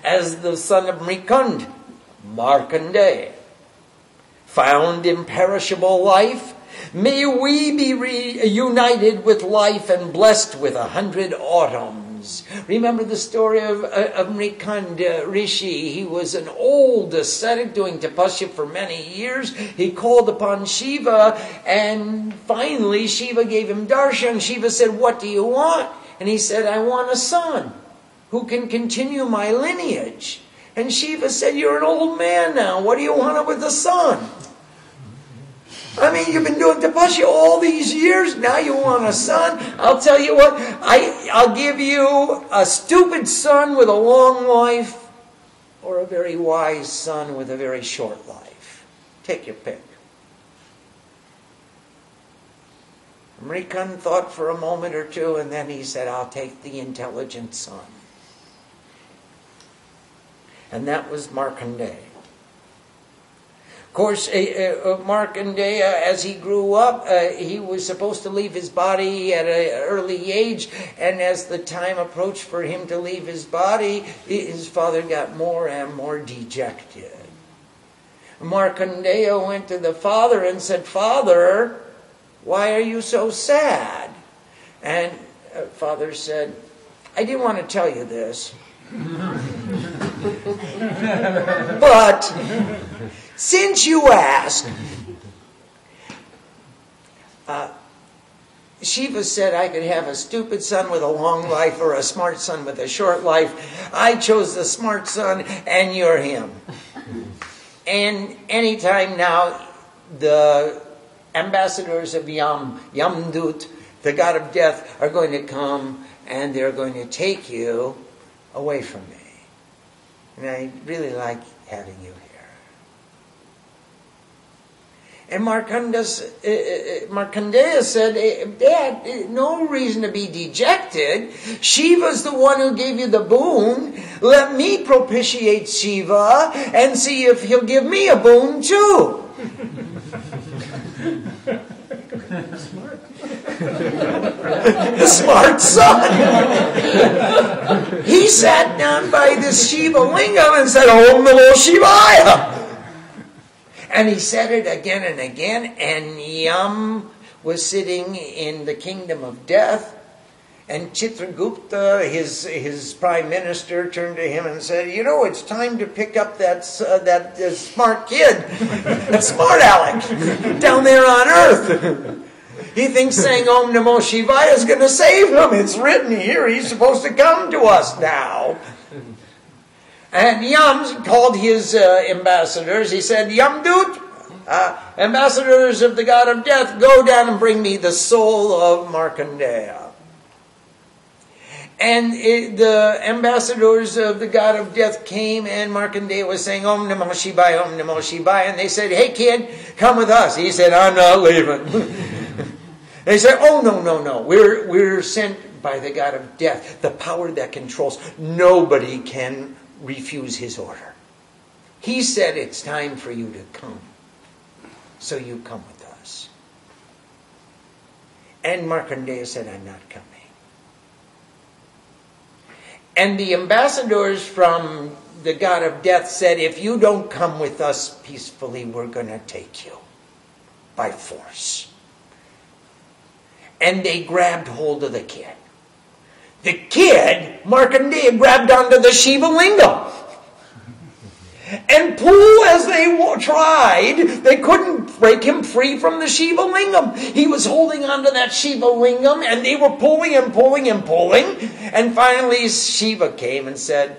as the son of Mrikund, Markandeya, found imperishable life. May we be reunited with life and blessed with 100 autumns. Remember the story of Markandeya Rishi. He was an old ascetic doing tapasya for many years. He called upon Shiva, and finally Shiva gave him darshan. Shiva said, "What do you want?" And he said, "I want a son who can continue my lineage." And Shiva said, "You're an old man now. What do you want with a son? I mean, you've been doing tapasya all these years. Now you want a son? I'll tell you what. I'll give you a stupid son with a long life, or a very wise son with a very short life. Take your pick." Mrikund thought for a moment or two, and then he said, "I'll take the intelligent son." And that was Markandeya. Of course, Markandeya, as he grew up, he was supposed to leave his body at an early age, and as the time approached for him to leave his body, his father got more and more dejected. Markandeya went to the father and said, "Father, why are you so sad?" And father said, "I didn't want to tell you this, but since you asked, Shiva said I could have a stupid son with a long life or a smart son with a short life. I chose the smart son, and you're him. And anytime now, the ambassadors of Yamdut, the god of death, are going to come, and they're going to take you away from me. And I really like having you here." And Markandeya said, "Dad, no reason to be dejected. Shiva's the one who gave you the boon. Let me propitiate Shiva and see if he'll give me a boon too." The smart son. He sat down by the Shiva lingam and said, "Om Namo Shivaya." And he said it again and again, and Yam was sitting in the kingdom of death, and Chitragupta, his prime minister, turned to him and said, "You know, it's time to pick up that smart kid, that smart Alec, down there on earth. He thinks saying Om Namo Shivaya is going to save him. It's written here. He's supposed to come to us now." And Yam called his ambassadors. He said, "Yamdut, ambassadors of the god of death, go down and bring me the soul of Markandeya." And the ambassadors of the god of death came, and Markandeya was saying, "Om Namo Shivaya, Om Namo Shivaya." And they said, "Hey kid, come with us." He said, "I'm not leaving." They said, "Oh, no. We're sent by the god of death, the power that controls. Nobody can refuse his order. He said it's time for you to come. So you come with us." And Markandeya said, "I'm not coming." And the ambassadors from the god of death said, "If you don't come with us peacefully, we're going to take you by force." And they grabbed hold of the kid. The kid, Markandeya, grabbed onto the Shiva lingam. And pull as they tried, they couldn't break him free from the Shiva lingam. He was holding onto that Shiva lingam, and they were pulling and pulling and pulling. And finally Shiva came and said,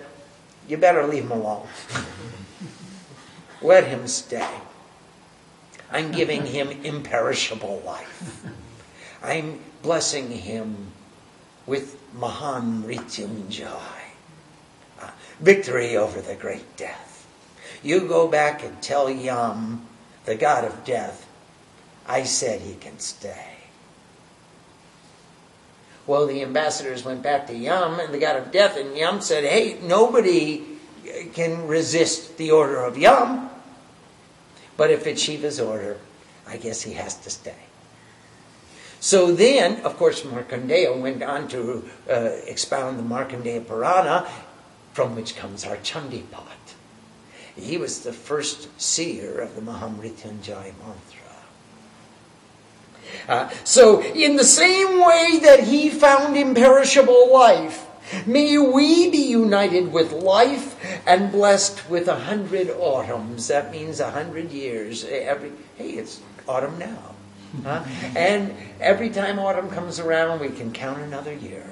"You better leave him alone. Let him stay. I'm giving him imperishable life. I'm blessing him with Mahan Mrityunjay, victory over the great death. You go back and tell Yam, the god of death, I said he can stay." Well, the ambassadors went back to Yam and the god of death, and Yam said, "Hey, nobody can resist the order of Yam. But if it's Shiva's order, I guess he has to stay." So then, of course, Markandeya went on to expound the Markandeya Purana, from which comes our Chandipat. He was the first seer of the Mahamrityunjaya mantra. So in the same way that he found imperishable life, may we be united with life and blessed with 100 autumns. That means 100 years. Hey, it's autumn now. And every time autumn comes around, we can count another year.